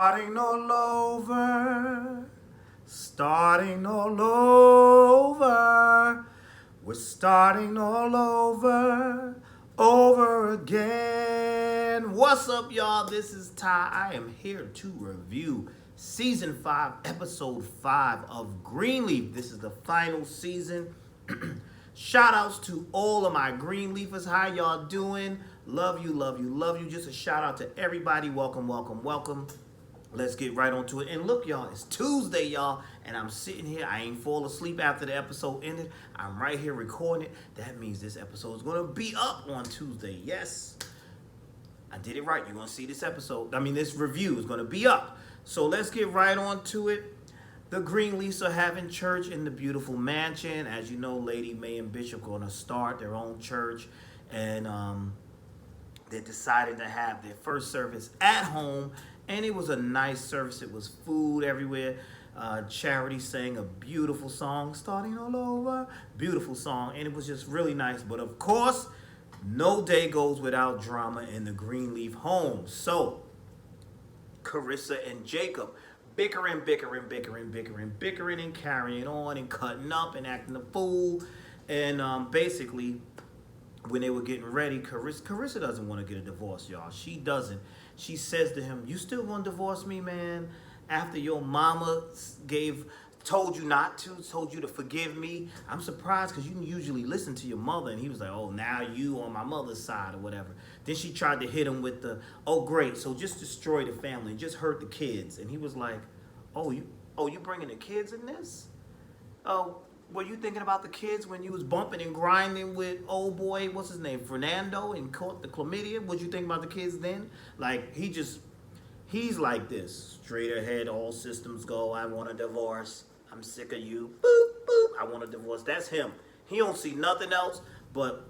Starting all over, starting all over. We're starting all over again. What's up, y'all? This is Ty. I am here to review season 5, episode 5 of Greenleaf. This is the final season. Shout outs to all of my Greenleafers. How y'all doing? Love you, love you, love you. Just a shout out to everybody. Welcome, welcome, welcome. Let's get right on to it. And look, y'all, it's Tuesday, y'all, and I'm sitting here. I ain't fall asleep after the episode ended. I'm right here recording it. That means this episode is going to be up on Tuesday. Yes, I did it right. You're going to see this episode. This review is going to be up. So let's get right on to it. The Greenleafs are having church in the beautiful mansion. As you know, Lady May and Bishop are going to start their own church. And they decided to have their first service at home, and it was a nice service. It was food everywhere. Charity sang a beautiful song, starting all over. Beautiful song, and it was just really nice. But of course, no day goes without drama in the Greenleaf home. So, Carissa and Jacob bickering, and carrying on and cutting up and acting a fool. And basically, when they were getting ready, Carissa doesn't want to get a divorce, y'all. She doesn't. She says to him, "You still gonna divorce me, man? After your mama told you not to, told you to forgive me? I'm surprised because you usually listen to your mother." And he was like, "Oh, now you on my mother's side or whatever." Then she tried to hit him with the, "Oh, great, so just destroy the family, just hurt the kids." And he was like, "You bringing the kids in this? Oh, were you thinking about the kids when you was bumping and grinding with old boy, what's his name, Fernando, and caught the chlamydia? What you think about the kids then?" Like, he's like this. Straight ahead, all systems go. I want a divorce. I'm sick of you. Boop, boop. I want a divorce. That's him. He don't see nothing else but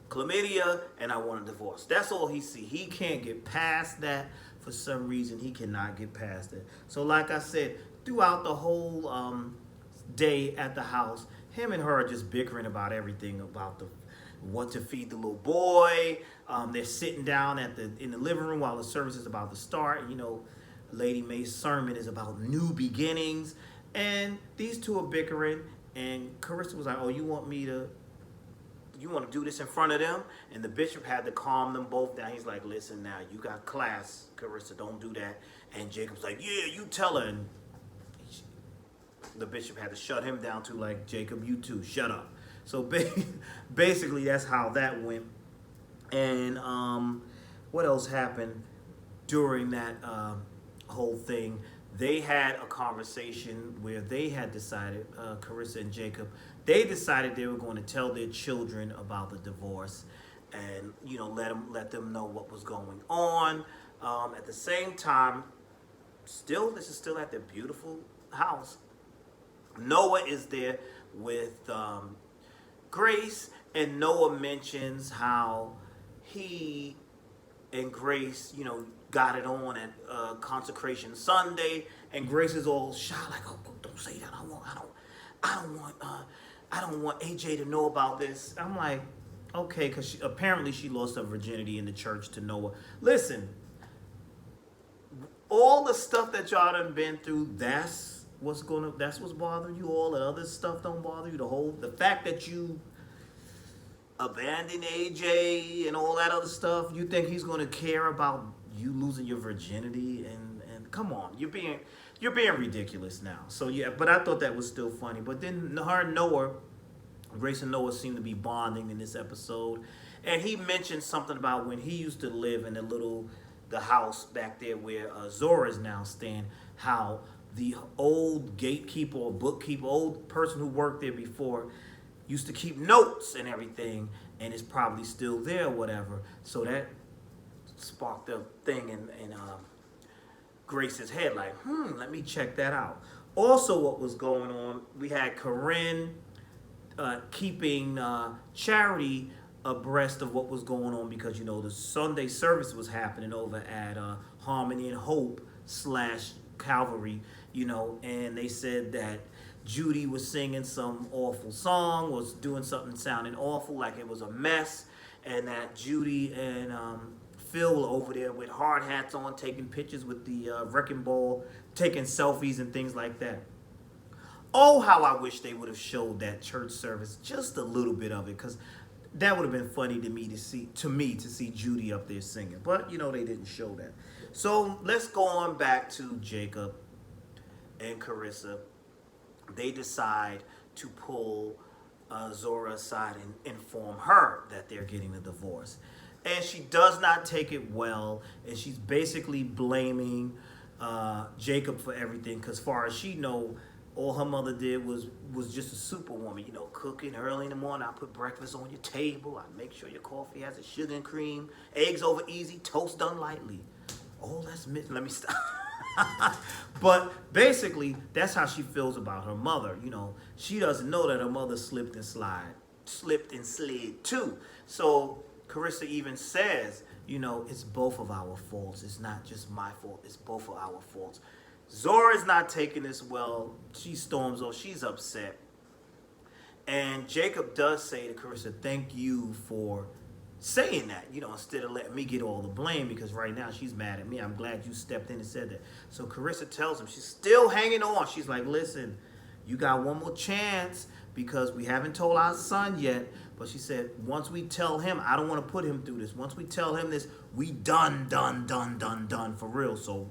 chlamydia and I want a divorce. That's all he see. He can't get past that. For some reason, he cannot get past it. So like I said, throughout the whole day at the house, him and her are just bickering about everything, about what to feed the little boy. They're sitting down in the living room while the service is about to start. You know, Lady May's sermon is about new beginnings, and these two are bickering. And Carissa was like, "Oh, you want to do this in front of them?" And the bishop had to calm them both down. He's like, "Listen, now you got class, Carissa. Don't do that." And Jacob's like, "Yeah, you tell her." And the bishop had to shut him down too, like, "Jacob, you too, shut up." So basically, that's how that went. And what else happened during that whole thing? They had a conversation where they had decided, Carissa and Jacob, they decided they were going to tell their children about the divorce, and let them know what was going on. At the same time, this is still at their beautiful house. Noah is there with Grace, and Noah mentions how he and Grace, got it on at Consecration Sunday, and Grace is all shy, like, "Oh, don't say that. I don't want AJ to know about this." I'm like, okay, because apparently she lost her virginity in the church to Noah. Listen, all the stuff that y'all done been through, that's what's bothering you. All the other stuff don't bother you. The fact that you abandon AJ and all that other stuff, you think he's going to care about you losing your virginity? And come on, you're being ridiculous now. So yeah, but I thought that was still funny. But then Grace and Noah seem to be bonding in this episode, and he mentioned something about when he used to live in the house back there where Zora is now staying, how the old gatekeeper or bookkeeper, old person who worked there before, used to keep notes and everything, and it's probably still there or whatever. So that sparked a thing in Grace's head, like, let me check that out. Also, what was going on, we had Corinne keeping Charity abreast of what was going on, because the Sunday service was happening over at Harmony and Hope / Calvary, and they said that Judy was singing some awful song, was doing something sounding awful, like it was a mess, and that Judy and Phil over there with hard hats on, taking pictures with the wrecking ball, taking selfies and things like that. Oh, how I wish they would have showed that church service, just a little bit of it, because that would have been funny to see Judy up there singing. But they didn't show that. So let's go on back to Jacob and Carissa. They decide to pull Zora aside and inform her that they're getting a divorce. And she does not take it well, and she's basically blaming Jacob for everything, because far as she know, all her mother did was just a superwoman, cooking early in the morning. I put breakfast on your table. I make sure your coffee has a sugar and cream, eggs over easy, toast done lightly. Oh, that's missing. Let me stop. But basically, that's how she feels about her mother. She doesn't know that her mother slipped and slid too. So Carissa even says, it's both of our faults. It's not just my fault. It's both of our faults. Zora's not taking this well. She storms off. She's upset. And Jacob does say to Carissa, thank you for saying that, instead of letting me get all the blame, because right now she's mad at me. I'm glad you stepped in and said that. So Carissa tells him, she's still hanging on. She's like, listen, you got one more chance, because we haven't told our son yet. But she said, once we tell him, I don't want to put him through this. Once we tell him this, we done for real. So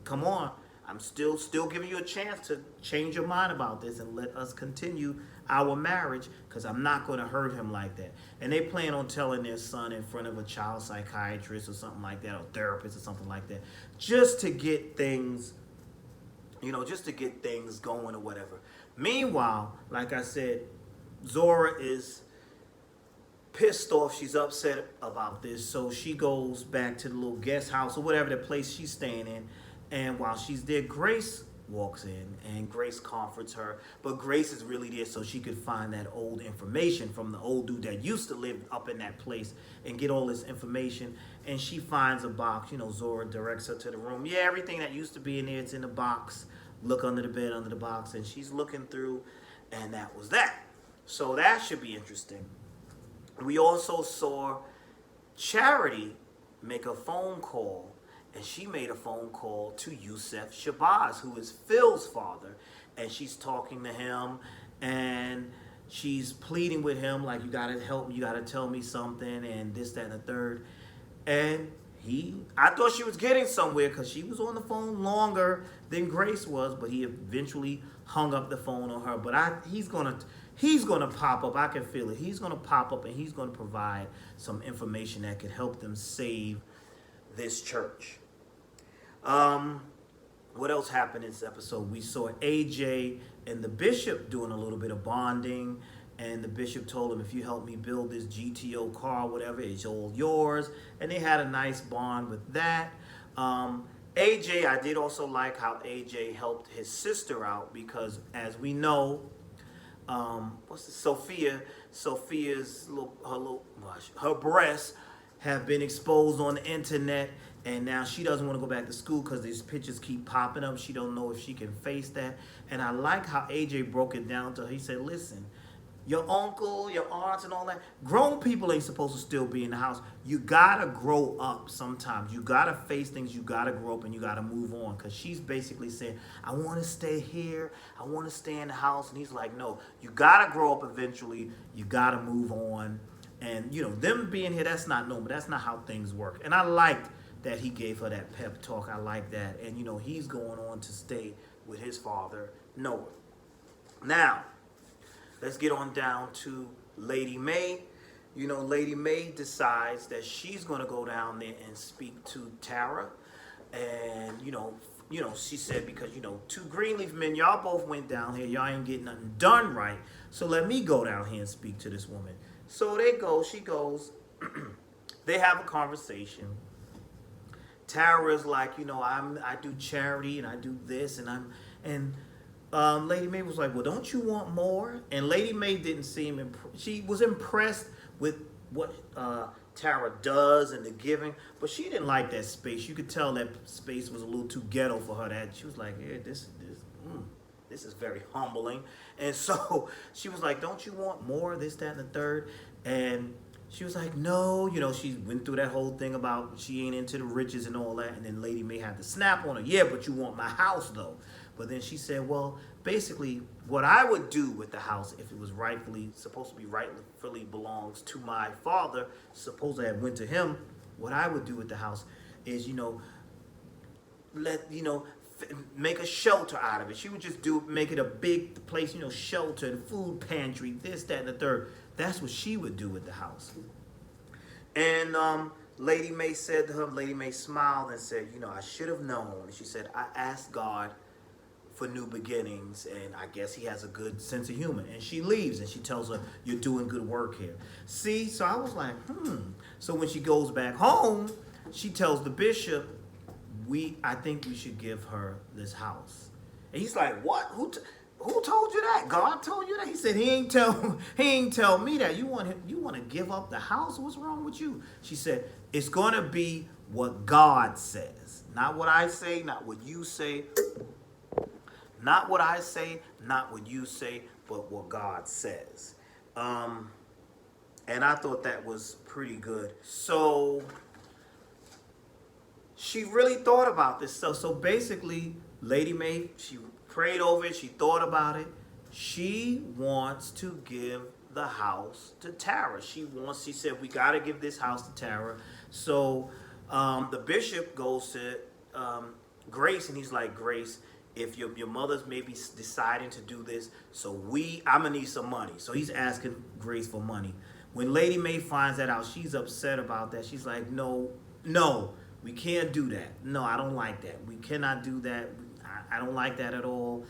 come on. I'm still giving you a chance to change your mind about this and let us continue our marriage, because I'm not going to hurt him like that. And they plan on telling their son in front of a child psychiatrist or something like that, or therapist or something like that, just to get things, going or whatever. Meanwhile, like I said, Zora is pissed off. She's upset about this. So she goes back to the little guest house or whatever the place she's staying in. And while she's there, Grace walks in, and Grace comforts her. But Grace is really there so she could find that old information from the old dude that used to live up in that place and get all this information. And she finds a box. Zora directs her to the room. Yeah, everything that used to be in there, it's in the box. Look under the bed, under the box. And she's looking through, and that was that. So that should be interesting. We also saw Charity make a phone call. And she made a phone call to Yusef Shabazz, who is Phil's father. And she's talking to him, and she's pleading with him, like, you got to help me, you got to tell me something, and this, that, and the third. And I thought she was getting somewhere, because she was on the phone longer than Grace was, but he eventually hung up the phone on her. But he's gonna pop up. I can feel it. He's gonna pop up, and he's gonna provide some information that could help them save this church. What else happened in this episode? We saw AJ and the bishop doing a little bit of bonding, and the bishop told him, if you help me build this GTO car, whatever, it's all yours. And they had a nice bond with that. AJ, I did also like how AJ helped his sister out, because as we know, Sophia's her breasts have been exposed on the internet. And now she doesn't want to go back to school because these pictures keep popping up. She don't know if she can face that. And I like how AJ broke it down to her. He said, listen, your uncle, your aunts and all that, grown people ain't supposed to still be in the house. You got to grow up sometimes. You got to face things. You got to grow up, and you got to move on. Because she's basically saying, I want to stay here. I want to stay in the house. And he's like, no, you got to grow up eventually. You got to move on. And, them being here, that's not normal. That's not how things work. And I liked that he gave her that pep talk. I like that. And, he's going on to stay with his father, Noah. Now, let's get on down to Lady May. Lady May decides that she's going to go down there and speak to Tara. And, she said, because, two Greenleaf men, y'all both went down here. Y'all ain't getting nothing done right. So let me go down here and speak to this woman. So she goes. They have a conversation. Tara is like, I do charity and I do this and Lady May was like, well, don't you want more? And Lady May didn't seem she was impressed with what Tara does and the giving, but she didn't like that space. You could tell that space was a little too ghetto for her. That she was like, yeah, this is very humbling. And so she was like, don't you want more? This, that, and the third. And she was like, no, she went through that whole thing about she ain't into the riches and all that. And then Lady May had to snap on her. Yeah, but you want my house, though. But then she said, well, basically, what I would do with the house, if it was rightfully belongs to my father, supposedly I went to him, what I would do with the house is, make a shelter out of it. She would just make it a big place, shelter and food pantry, this, that, and the third. That's what she would do with the house. And Lady May said to her, Lady May smiled and said, I should have known. And she said, I asked God for new beginnings, and I guess he has a good sense of humor. And she leaves, and she tells her, you're doing good work here. See, so I was like, So when she goes back home, she tells the bishop, I think we should give her this house. And he's like, what? Who told you that? God told you that? He said he ain't tell me that. You want to give up the house? What's wrong with you? She said, it's going to be what God says. Not what I say, not what you say. Not what I say, not what you say, but what God says. And I thought that was pretty good. So she really thought about this stuff. So basically, Lady May, she prayed over it. She thought about it. She wants to give the house to Tara. She said, we got to give this house to Tara. So the bishop goes to Grace, and he's like, Grace, if your mother's maybe deciding to do this, so I'm going to need some money. So he's asking Grace for money. When Lady May finds that out, she's upset about that. She's like, no, we can't do that. No, I don't like that. We cannot do that. I don't like that at all.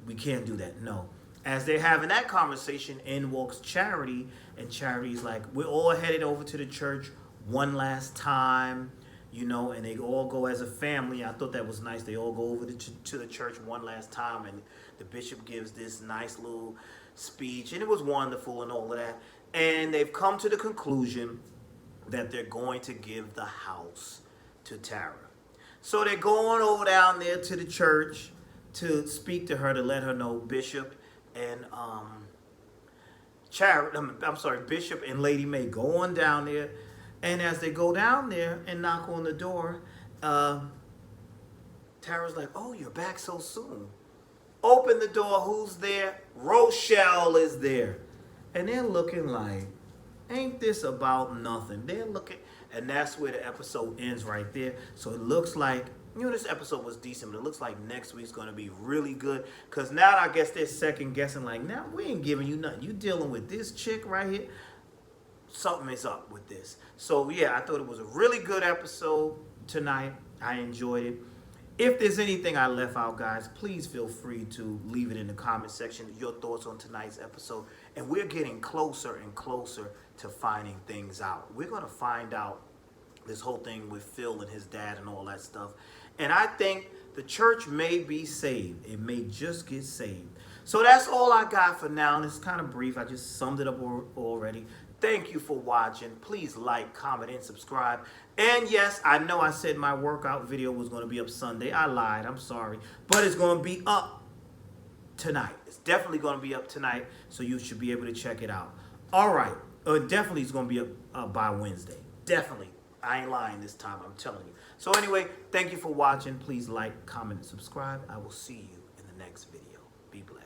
We can't do that. No. As they're having that conversation, in walks Charity, and Charity's like, we're all headed over to the church one last time, and they all go as a family. I thought that was nice. They all go over to the church one last time, and the bishop gives this nice little speech, and it was wonderful and all of that. And they've come to the conclusion that they're going to give the house to Tara. So they're going over down there to the church to speak to her, to let her know Bishop and Bishop and Lady May go on down there. And as they go down there and knock on the door, Tara's like, oh, you're back so soon. Open the door. Who's there? Rochelle is there. And they're looking like, ain't this about nothing? They're looking, and that's where the episode ends right there. So it looks like, this episode was decent, but it looks like next week's going to be really good. Because now I guess they're second guessing, like, now we ain't giving you nothing. You dealing with this chick right here. Something is up with this. So yeah, I thought it was a really good episode tonight. I enjoyed it. If there's anything I left out, guys, please feel free to leave it in the comment section, your thoughts on tonight's episode. And we're getting closer and closer to finding things out. We're going to find out this whole thing with Phil and his dad and all that stuff. And I think the church may be saved. It may just get saved. So that's all I got for now. And it's kind of brief. I just summed it up already. Thank you for watching. Please like, comment, and subscribe. And yes, I know I said my workout video was going to be up Sunday. I lied. I'm sorry. But it's going to be up tonight. It's definitely going to be up tonight, so you should be able to check it out. All right. Definitely it's going to be up by Wednesday. Definitely. I ain't lying this time. I'm telling you. So anyway, thank you for watching. Please like, comment, and subscribe. I will see you in the next video. Be blessed.